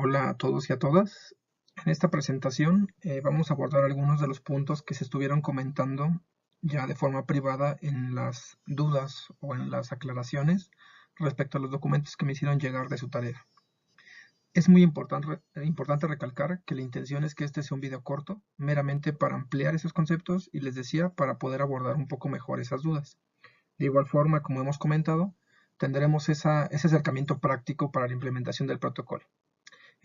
Hola a todos y a todas. En esta presentación vamos a abordar algunos de los puntos que se estuvieron comentando ya de forma privada en las dudas o en las aclaraciones respecto a los documentos que me hicieron llegar de su tarea. Es muy importante recalcar que la intención es que este sea un video corto, meramente para ampliar esos conceptos y les decía, para poder abordar un poco mejor esas dudas. De igual forma, como hemos comentado, tendremos ese acercamiento práctico para la implementación del protocolo.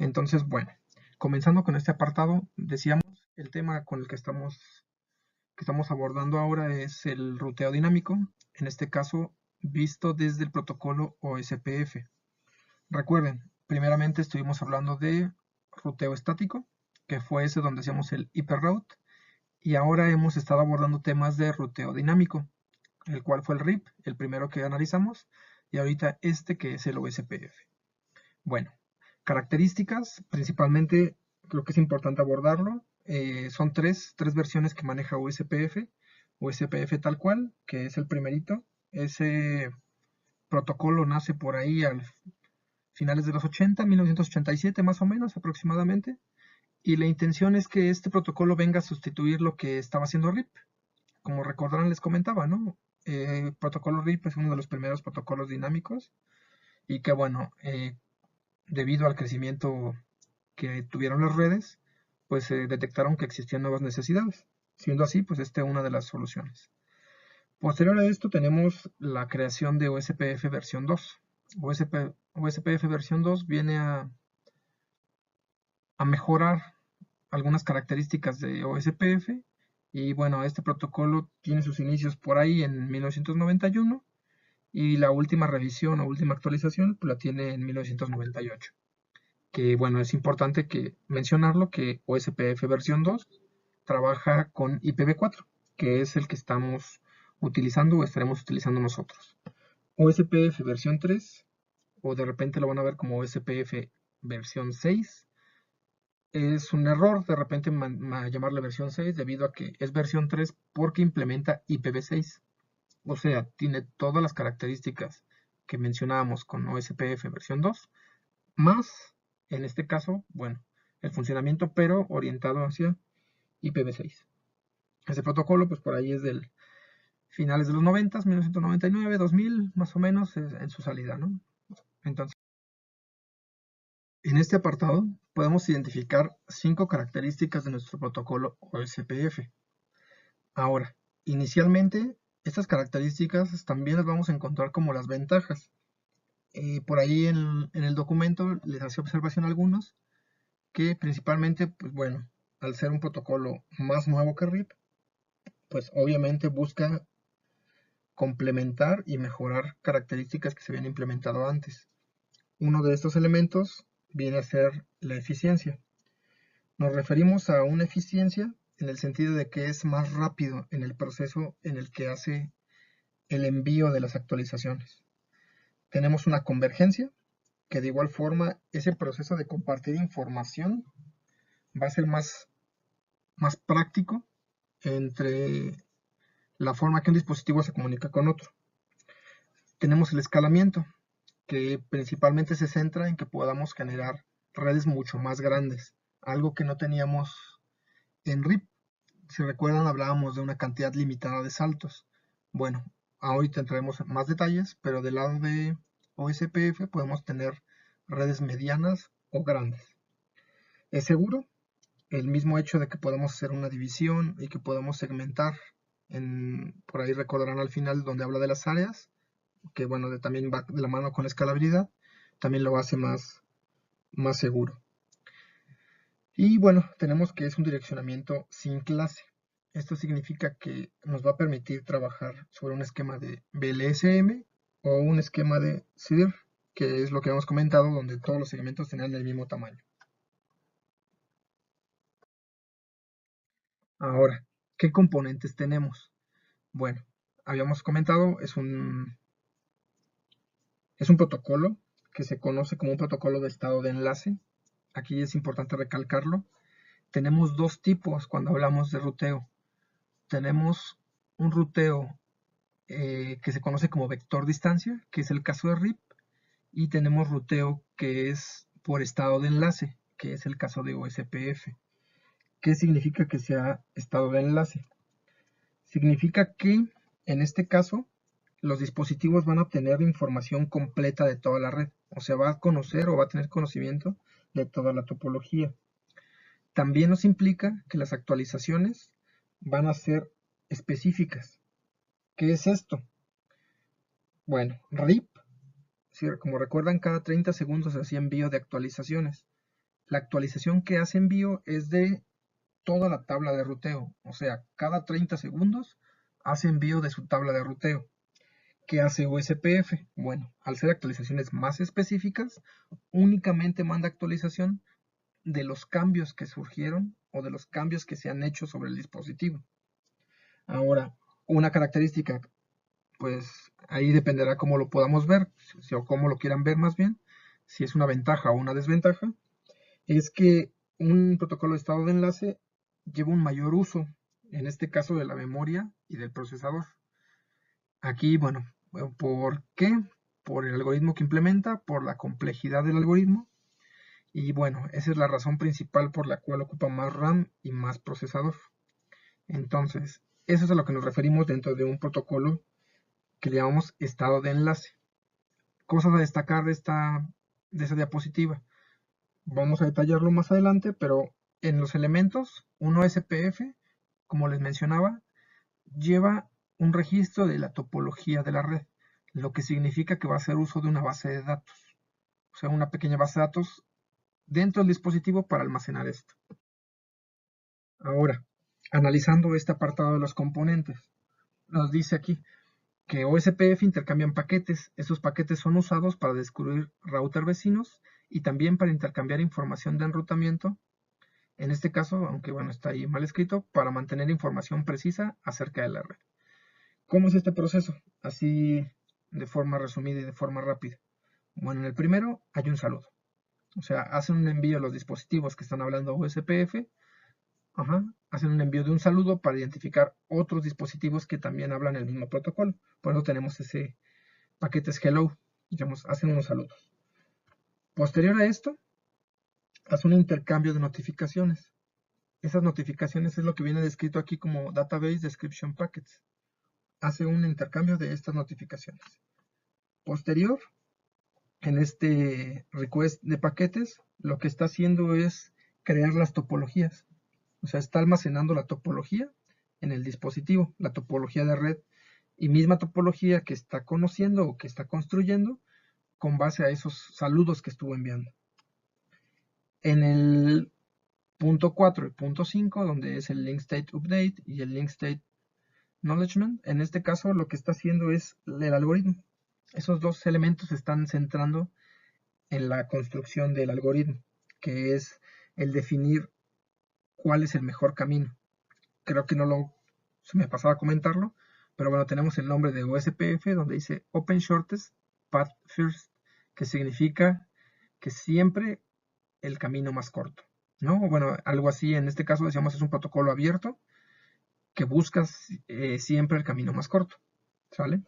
Entonces, bueno, comenzando con este apartado, decíamos, el tema con el que estamos abordando ahora es el ruteo dinámico, en este caso visto desde el protocolo OSPF. Recuerden, primeramente estuvimos hablando de ruteo estático, que fue ese donde hacíamos el hyperroute, y ahora hemos estado abordando temas de ruteo dinámico, el cual fue el RIP, el primero que analizamos, y ahorita este que es el OSPF. Bueno, características, principalmente creo que es importante abordarlo. Son tres versiones que maneja USPF. USPF tal cual, que es el primerito. Ese protocolo nace por ahí al finales de los 80, 1987 más o menos aproximadamente. Y la intención es que este protocolo venga a sustituir lo que estaba haciendo RIP. Como recordarán, les comentaba, ¿no? Protocolo RIP es uno de los primeros protocolos dinámicos y que, bueno, debido al crecimiento que tuvieron las redes, pues se detectaron que existían nuevas necesidades. Siendo así, pues esta es una de las soluciones. Posterior a esto tenemos la creación de OSPF versión 2. OSPF versión 2 viene a mejorar algunas características de OSPF y bueno, este protocolo tiene sus inicios por ahí en 1991 y la última revisión o última actualización pues, la tiene en 1998. Que bueno, es importante que mencionarlo que OSPF versión 2 trabaja con IPv4, que es el que estamos utilizando o estaremos utilizando nosotros. OSPF versión 3, o de repente lo van a ver como OSPF versión 6, es un error de repente llamarle versión 6 debido a que es versión 3 porque implementa IPv6. O sea, tiene todas las características que mencionábamos con OSPF versión 2, más, en este caso, bueno, el funcionamiento, pero orientado hacia IPv6. Ese protocolo, pues por ahí es del finales de los 90, 1999, 2000, más o menos, en su salida, ¿no? Entonces, en este apartado podemos identificar 5 características de nuestro protocolo OSPF. Ahora, inicialmente, estas características también las vamos a encontrar como las ventajas. Por ahí en el documento les hace observación a algunos, que principalmente, pues bueno, al ser un protocolo más nuevo que RIP, pues obviamente busca complementar y mejorar características que se habían implementado antes. Uno de estos elementos viene a ser la eficiencia. Nos referimos a una eficiencia en el sentido de que es más rápido en el proceso en el que hace el envío de las actualizaciones. Tenemos una convergencia, que de igual forma ese proceso de compartir información va a ser más práctico entre la forma que un dispositivo se comunica con otro. Tenemos el escalamiento, que principalmente se centra en que podamos generar redes mucho más grandes, algo que no teníamos en RIP. Si recuerdan, hablábamos de una cantidad limitada de saltos. Bueno, ahorita entraremos en más detalles, pero del lado de OSPF podemos tener redes medianas o grandes. Es seguro, el mismo hecho de que podemos hacer una división y que podemos segmentar. Por ahí recordarán al final donde habla de las áreas, que bueno, también va de la mano con la escalabilidad, también lo hace más seguro. Y bueno, tenemos que es un direccionamiento sin clase. Esto significa que nos va a permitir trabajar sobre un esquema de BLSM o un esquema de CIDR, que es lo que hemos comentado, donde todos los segmentos tenían el mismo tamaño. Ahora, ¿qué componentes tenemos? Bueno, habíamos comentado, es un protocolo que se conoce como un protocolo de estado de enlace. Aquí es importante recalcarlo. Tenemos dos tipos cuando hablamos de ruteo. Tenemos un ruteo que se conoce como vector distancia, que es el caso de RIP, y tenemos ruteo que es por estado de enlace, que es el caso de OSPF. ¿Qué significa que sea estado de enlace? Significa que, en este caso, los dispositivos van a obtener información completa de toda la red, o sea, va a conocer o va a tener conocimiento de toda la topología. También nos implica que las actualizaciones van a ser específicas. ¿Qué es esto? Bueno, RIP, como recuerdan, cada 30 segundos se hacía envío de actualizaciones. La actualización que hace envío es de toda la tabla de ruteo, o sea, cada 30 segundos hace envío de su tabla de ruteo. ¿Qué hace OSPF? Bueno, al ser actualizaciones más específicas, únicamente manda actualización de los cambios que surgieron o de los cambios que se han hecho sobre el dispositivo. Ahora, una característica, pues ahí dependerá cómo lo podamos ver, o cómo lo quieran ver más bien, si es una ventaja o una desventaja, es que un protocolo de estado de enlace lleva un mayor uso, en este caso de la memoria y del procesador. Aquí, bueno, ¿por qué? Por el algoritmo que implementa, por la complejidad del algoritmo, y bueno, esa es la razón principal por la cual ocupa más RAM y más procesador. Entonces, eso es a lo que nos referimos dentro de un protocolo que le llamamos estado de enlace. Cosas a destacar de esa diapositiva. Vamos a detallarlo más adelante, pero en los elementos, un OSPF, como les mencionaba, lleva un registro de la topología de la red, lo que significa que va a hacer uso de una base de datos, o sea, una pequeña base de datos dentro del dispositivo para almacenar esto. Ahora, analizando este apartado de los componentes, nos dice aquí que OSPF intercambian paquetes. Esos paquetes son usados para descubrir router vecinos y también para intercambiar información de enrutamiento. En este caso, aunque bueno, está ahí mal escrito, para mantener información precisa acerca de la red. ¿Cómo es este proceso? Así de forma resumida y de forma rápida. Bueno, en el primero hay un saludo. O sea, hacen un envío a los dispositivos que están hablando OSPF. Hacen un envío de un saludo para identificar otros dispositivos que también hablan el mismo protocolo. Por eso tenemos ese paquetes hello. Digamos, hacen unos saludos. Posterior a esto, hace un intercambio de notificaciones. Esas notificaciones es lo que viene descrito aquí como Database Description Packets. Hace un intercambio de estas notificaciones. Posterior, en este request de paquetes, lo que está haciendo es crear las topologías. O sea, está almacenando la topología en el dispositivo, la topología de red y misma topología que está conociendo o que está construyendo con base a esos saludos que estuvo enviando. En el punto 4 y punto 5, donde es el link state update y el link state acknowledgement, en este caso lo que está haciendo es el algoritmo. Esos dos elementos se están centrando en la construcción del algoritmo, que es el definir cuál es el mejor camino. Creo que se me pasaba a comentarlo, pero bueno, tenemos el nombre de OSPF donde dice Open Shortest Path First, que significa que siempre el camino más corto, ¿no? Bueno, algo así, en este caso decíamos es un protocolo abierto que busca siempre el camino más corto, ¿sale?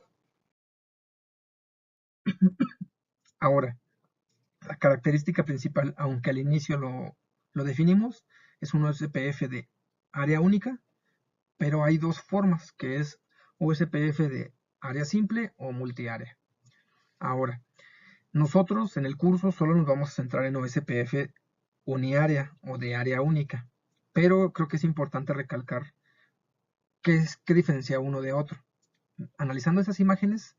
Ahora, la característica principal, aunque al inicio lo definimos, es un OSPF de área única, pero hay dos formas, que es OSPF de área simple o multiárea. Ahora, nosotros en el curso solo nos vamos a centrar en OSPF uniárea o de área única, pero creo que es importante recalcar qué diferencia uno de otro. Analizando esas imágenes,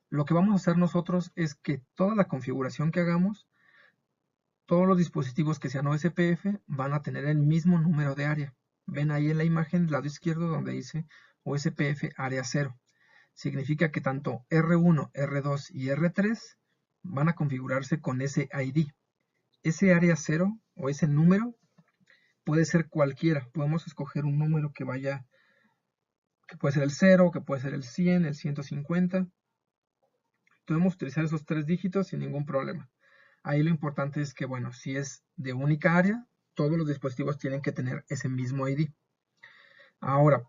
lo que vamos a hacer nosotros es que toda la configuración que hagamos, todos los dispositivos que sean OSPF van a tener el mismo número de área. Ven ahí en la imagen del lado izquierdo donde dice OSPF área 0. Significa que tanto R1, R2 y R3 van a configurarse con ese ID. Ese área 0 o ese número puede ser cualquiera. Podemos escoger un número que puede ser el 0, que puede ser el 100, el 150. Podemos utilizar esos tres dígitos sin ningún problema. Ahí lo importante es que, bueno, si es de única área, todos los dispositivos tienen que tener ese mismo ID. Ahora,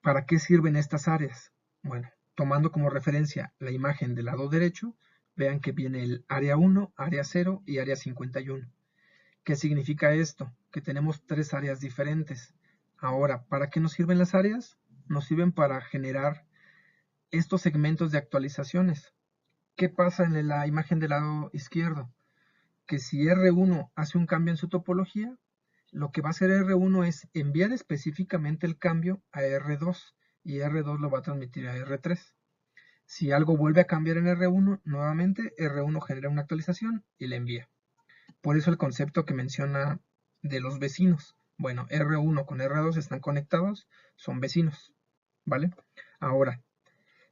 ¿para qué sirven estas áreas? Bueno, tomando como referencia la imagen del lado derecho, vean que viene el área 1, área 0 y área 51. ¿Qué significa esto? Que tenemos 3 áreas diferentes. Ahora, ¿para qué nos sirven las áreas? Nos sirven para generar estos segmentos de actualizaciones. ¿Qué pasa en la imagen del lado izquierdo? Que si R1 hace un cambio en su topología, lo que va a hacer R1 es enviar específicamente el cambio a R2 y R2 lo va a transmitir a R3. Si algo vuelve a cambiar en R1, nuevamente R1 genera una actualización y la envía. Por eso el concepto que menciona de los vecinos. Bueno, R1 con R2 están conectados, son vecinos, ¿vale? Ahora,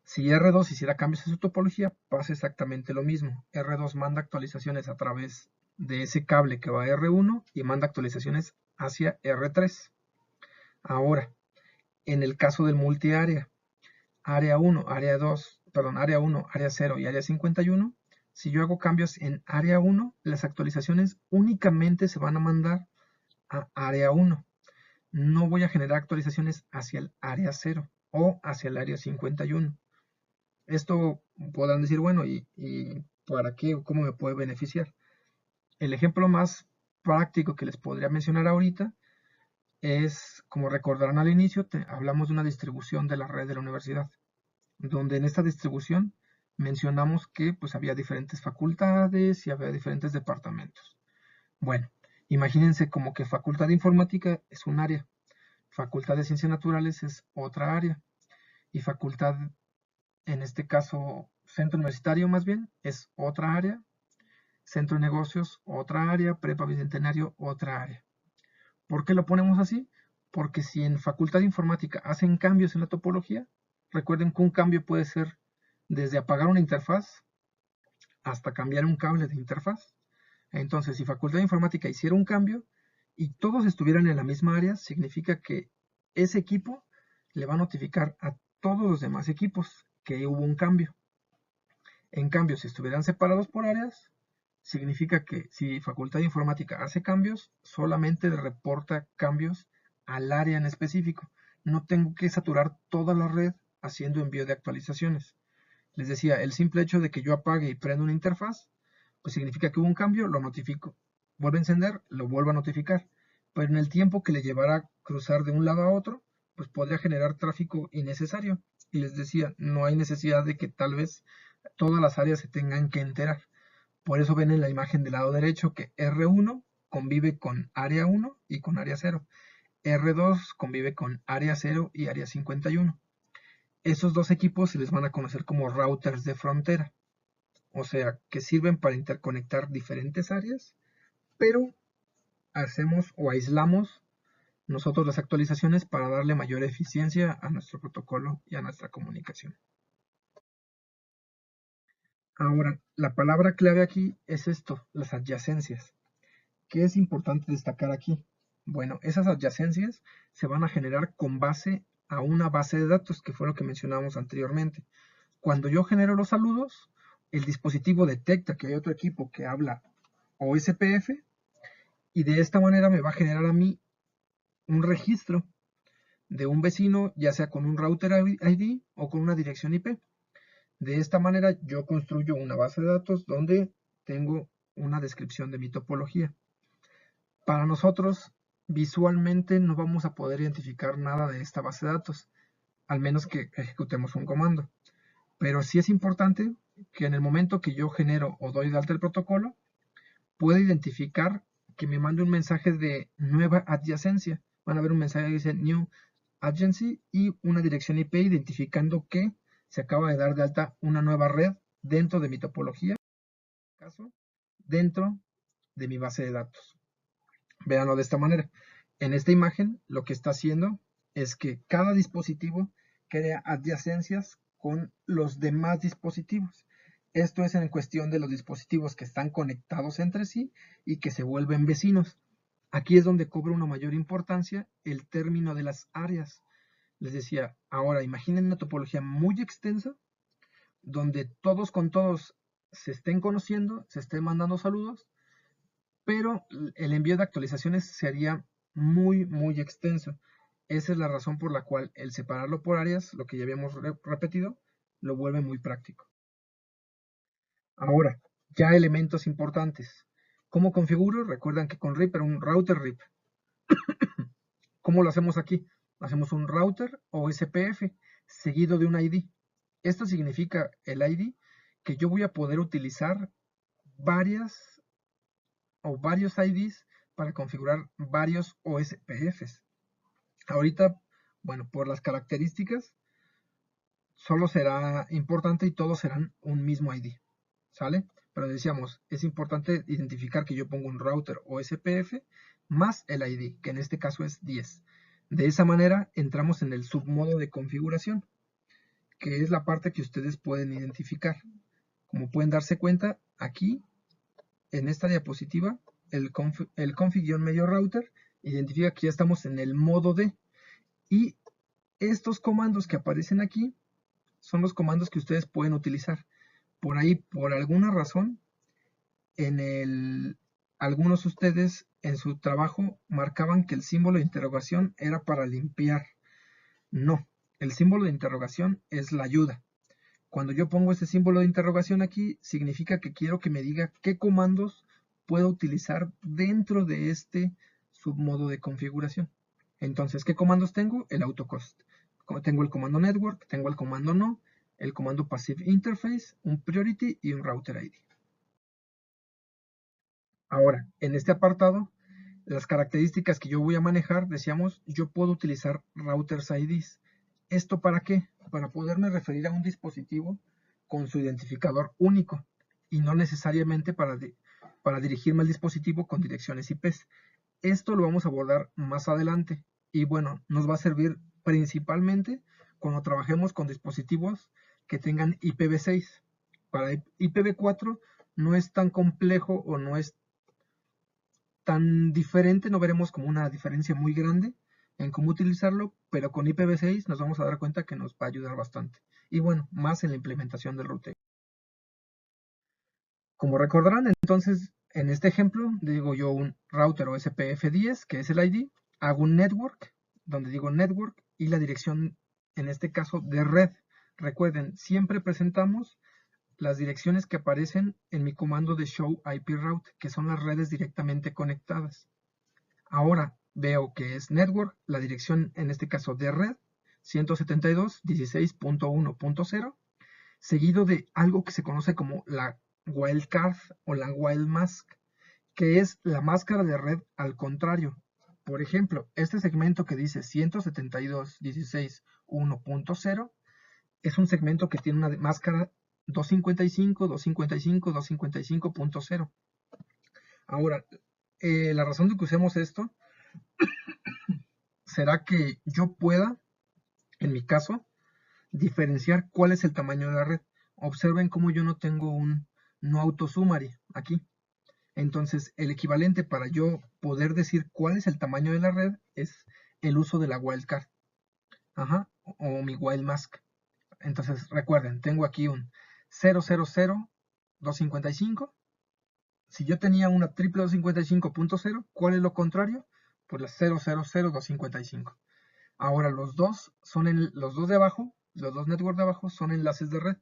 si R2 hiciera cambios en su topología, pasa exactamente lo mismo. R2 manda actualizaciones a través de ese cable que va a R1 y manda actualizaciones hacia R3. Ahora, en el caso del multiárea, área 1, área 2, perdón, área 1, área 0 y área 51, si yo hago cambios en área 1, las actualizaciones únicamente se van a mandar a área 1. No voy a generar actualizaciones hacia el área 0 o hacia el área 51. Esto podrán decir, bueno, ¿y para qué o cómo me puede beneficiar? El ejemplo más práctico que les podría mencionar ahorita es, como recordarán al inicio, hablamos de una distribución de la red de la universidad, donde en esta distribución mencionamos que pues había diferentes facultades y había diferentes departamentos. Bueno, imagínense como que facultad de informática es un área, facultad de ciencias naturales es otra área, y facultad, en este caso, centro universitario más bien, es otra área, centro de negocios, otra área, prepa bicentenario, otra área. ¿Por qué lo ponemos así? Porque si en facultad de informática hacen cambios en la topología, recuerden que un cambio puede ser desde apagar una interfaz hasta cambiar un cable de interfaz. Entonces, si facultad de informática hiciera un cambio y todos estuvieran en la misma área, significa que ese equipo le va a notificar a todos los demás equipos que hubo un cambio. En cambio, si estuvieran separados por áreas, significa que si facultad de informática hace cambios, solamente le reporta cambios al área en específico. No tengo que saturar toda la red haciendo envío de actualizaciones. Les decía, el simple hecho de que yo apague y prenda una interfaz, pues significa que hubo un cambio, lo notifico. Vuelve a encender, lo vuelvo a notificar. Pero en el tiempo que le llevará a cruzar de un lado a otro, pues podría generar tráfico innecesario. Y les decía, no hay necesidad de que tal vez todas las áreas se tengan que enterar. Por eso ven en la imagen del lado derecho que R1 convive con área 1 y con área 0. R2 convive con área 0 y área 51. Esos dos equipos se les van a conocer como routers de frontera. O sea, que sirven para interconectar diferentes áreas, pero hacemos o aislamos nosotros las actualizaciones para darle mayor eficiencia a nuestro protocolo y a nuestra comunicación. Ahora, la palabra clave aquí es esto, las adyacencias. ¿Qué es importante destacar aquí? Bueno, esas adyacencias se van a generar con base a una base de datos, que fue lo que mencionamos anteriormente. Cuando yo genero los saludos, el dispositivo detecta que hay otro equipo que habla OSPF y de esta manera me va a generar a mí un registro de un vecino, ya sea con un router ID o con una dirección IP. De esta manera yo construyo una base de datos donde tengo una descripción de mi topología. Para nosotros, visualmente no vamos a poder identificar nada de esta base de datos, al menos que ejecutemos un comando. Pero sí es importante que en el momento que yo genero o doy de alta el protocolo, pueda identificar que me mande un mensaje de nueva adyacencia. Van a ver un mensaje que dice New Adjacency y una dirección IP identificando que se acaba de dar de alta una nueva red dentro de mi topología, en este caso, dentro de mi base de datos. Véanlo de esta manera. En esta imagen lo que está haciendo es que cada dispositivo crea adyacencias con los demás dispositivos. Esto es en cuestión de los dispositivos que están conectados entre sí y que se vuelven vecinos. Aquí es donde cobra una mayor importancia el término de las áreas. Les decía, ahora imaginen una topología muy extensa donde todos con todos se estén conociendo, se estén mandando saludos, pero el envío de actualizaciones sería muy extenso. Esa es la razón por la cual el separarlo por áreas, lo que ya habíamos repetido, lo vuelve muy práctico. Ahora, ya elementos importantes. ¿Cómo configuro? Recuerdan que con RIP era un router RIP. ¿Cómo lo hacemos aquí? Hacemos un router o SPF seguido de un ID. Esto significa el ID que yo voy a poder utilizar varios IDs para configurar varios OSPFs. Ahorita, bueno, por las características, solo será importante y todos serán un mismo ID, ¿sale? Pero decíamos, es importante identificar que yo pongo un router o SPF más el ID, que en este caso es 10. De esa manera entramos en el submodo de configuración, que es la parte que ustedes pueden identificar. Como pueden darse cuenta, aquí en esta diapositiva, el config-medio router identifica que ya estamos en el modo D. Y estos comandos que aparecen aquí son los comandos que ustedes pueden utilizar. Por ahí, por alguna razón, algunos de ustedes en su trabajo marcaban que el símbolo de interrogación era para limpiar. No, el símbolo de interrogación es la ayuda. Cuando yo pongo este símbolo de interrogación aquí, significa que quiero que me diga qué comandos puedo utilizar dentro de este submodo de configuración. Entonces, ¿qué comandos tengo? El autocost. Tengo el comando network, tengo el comando no, el comando passive interface, un priority y un router ID. Ahora, en este apartado, las características que yo voy a manejar, decíamos, yo puedo utilizar routers IDs. ¿Esto para qué? Para poderme referir a un dispositivo con su identificador único y no necesariamente para dirigirme al dispositivo con direcciones IPs. Esto lo vamos a abordar más adelante y bueno, nos va a servir principalmente cuando trabajemos con dispositivos que tengan IPv6. Para IPv4 no es tan complejo o no es tan diferente, no veremos como una diferencia muy grande en cómo utilizarlo, pero con IPv6 nos vamos a dar cuenta que nos va a ayudar bastante. Y bueno, más en la implementación del router. Como recordarán, entonces, en este ejemplo, digo yo un router o SPF10, que es el ID, hago un network, donde digo network, y la dirección, en este caso, de red. Recuerden, siempre presentamos las direcciones que aparecen en mi comando de show IP route, que son las redes directamente conectadas. Ahora veo que es network, la dirección en este caso de red, 172.16.1.0, seguido de algo que se conoce como la wildcard o la wildmask, que es la máscara de red al contrario. Por ejemplo, este segmento que dice 172.16.1.0 es un segmento que tiene una máscara 255, 255, 255.0. Ahora, la razón de que usemos esto será que yo pueda, en mi caso, diferenciar cuál es el tamaño de la red. Observen cómo yo no tengo un no autosummary aquí. Entonces, el equivalente para yo poder decir cuál es el tamaño de la red es el uso de la wildcard. O mi wildmask. Entonces, recuerden, tengo aquí un 000.255. Si yo tenía una triple 255.0, ¿cuál es lo contrario? Pues la 0.0.0.255. Ahora los dos de abajo, los dos networks de abajo son enlaces de red.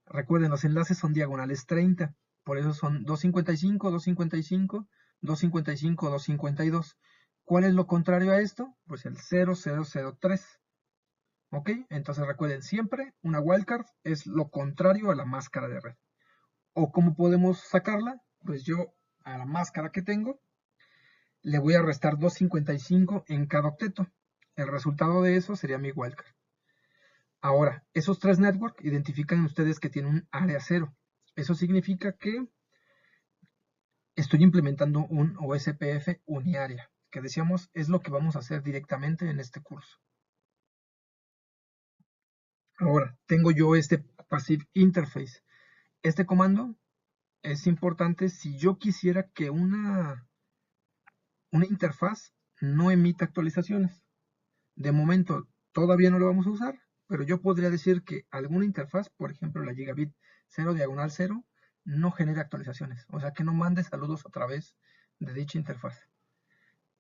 Recuerden, los enlaces son diagonales 30, por eso son 255, 255, 255, 252. ¿Cuál es lo contrario a esto? Pues el 0003. ¿Ok? Entonces recuerden, siempre una wildcard es lo contrario a la máscara de red. ¿O cómo podemos sacarla? Pues yo a la máscara que tengo le voy a restar 255 en cada octeto. El resultado de eso sería mi wildcard. Ahora, esos tres networks identifican ustedes que tienen un área cero. Eso significa que estoy implementando un OSPF uniárea, que decíamos es lo que vamos a hacer directamente en este curso. Ahora, tengo yo este passive interface. Este comando es importante si yo quisiera que una interfaz no emita actualizaciones. De momento todavía no lo vamos a usar, pero yo podría decir que alguna interfaz, por ejemplo la gigabit 0/0, no genera actualizaciones, o sea que no mande saludos a través de dicha interfaz.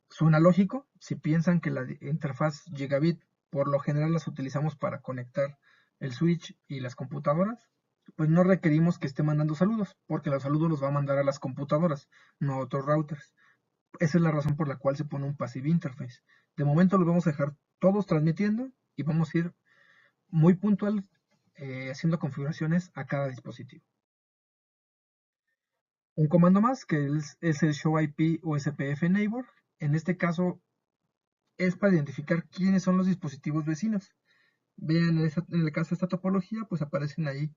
Suena lógico si piensan que la interfaz gigabit por lo general las utilizamos para conectar el switch y las computadoras. pues no requerimos que esté mandando saludos, porque los saludos los va a mandar a las computadoras, no a otros routers. Esa es la razón por la cual se pone un passive interface. De momento los vamos a dejar todos transmitiendo y vamos a ir muy puntual haciendo configuraciones a cada dispositivo. Un comando más que es el show IP o SPF neighbor. En este caso es para identificar quiénes son los dispositivos vecinos. Vean, en el caso de esta topología, pues aparecen ahí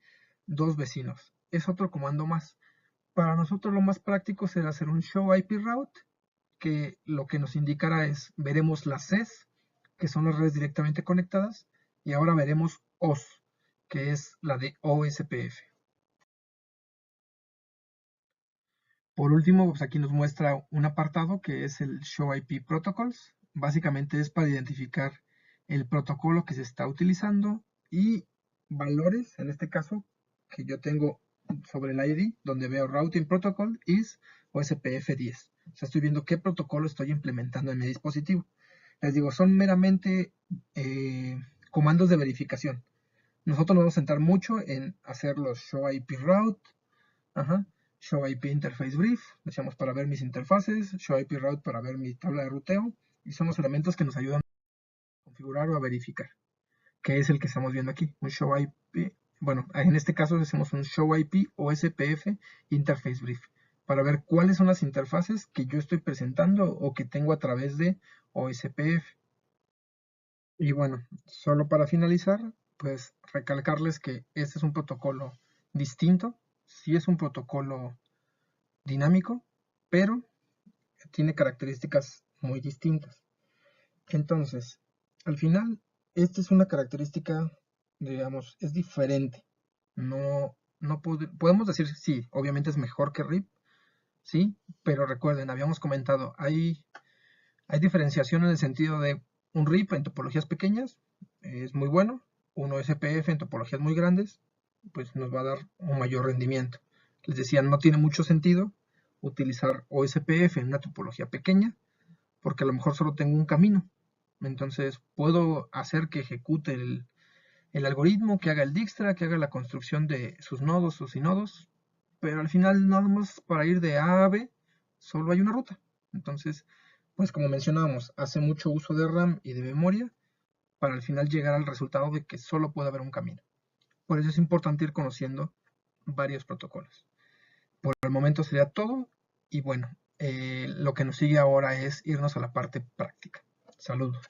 dos vecinos. Es otro comando más. Para nosotros lo más práctico será hacer un show IP route, que lo que nos indicará es, veremos las CES, que son las redes directamente conectadas, y ahora veremos OS, que es la de OSPF. Por último, pues aquí nos muestra un apartado que es el Show IP Protocols. Básicamente es para identificar el protocolo que se está utilizando y valores, en este caso, que yo tengo sobre el ID, donde veo Routing Protocol is OSPF10. O sea, estoy viendo qué protocolo estoy implementando en mi dispositivo. Les digo, son meramente comandos de verificación. Nosotros nos vamos a centrar mucho en hacer los Show IP Route, ajá, Show IP Interface Brief, decíamos para ver mis interfaces, Show IP Route para ver mi tabla de ruteo, y son los elementos que nos ayudan a configurar o a verificar, que es el que estamos viendo aquí, un Show IP, bueno, en este caso hacemos un Show IP o SPF Interface Brief, para ver cuáles son las interfaces que yo estoy presentando o que tengo a través de OSPF. Y bueno, solo para finalizar, pues recalcarles que este es un protocolo distinto, sí es un protocolo dinámico, pero tiene características muy distintas. Entonces, al final, esta es una característica, digamos, es diferente. No podemos decir, sí, obviamente es mejor que RIP, sí, pero recuerden, habíamos comentado, hay diferenciación en el sentido de un RIP en topologías pequeñas, es muy bueno, un OSPF en topologías muy grandes, pues nos va a dar un mayor rendimiento. Les decía, no tiene mucho sentido utilizar OSPF en una topología pequeña, porque a lo mejor solo tengo un camino. Entonces puedo hacer que ejecute el algoritmo, que haga el Dijkstra, que haga la construcción de sus nodos, sus sinodos, pero al final nada más para ir de A a B, solo hay una ruta. Entonces, pues como mencionábamos, hace mucho uso de RAM y de memoria para al final llegar al resultado de que solo puede haber un camino. Por eso es importante ir conociendo varios protocolos. Por el momento sería todo y bueno, lo que nos sigue ahora es irnos a la parte práctica. Saludos.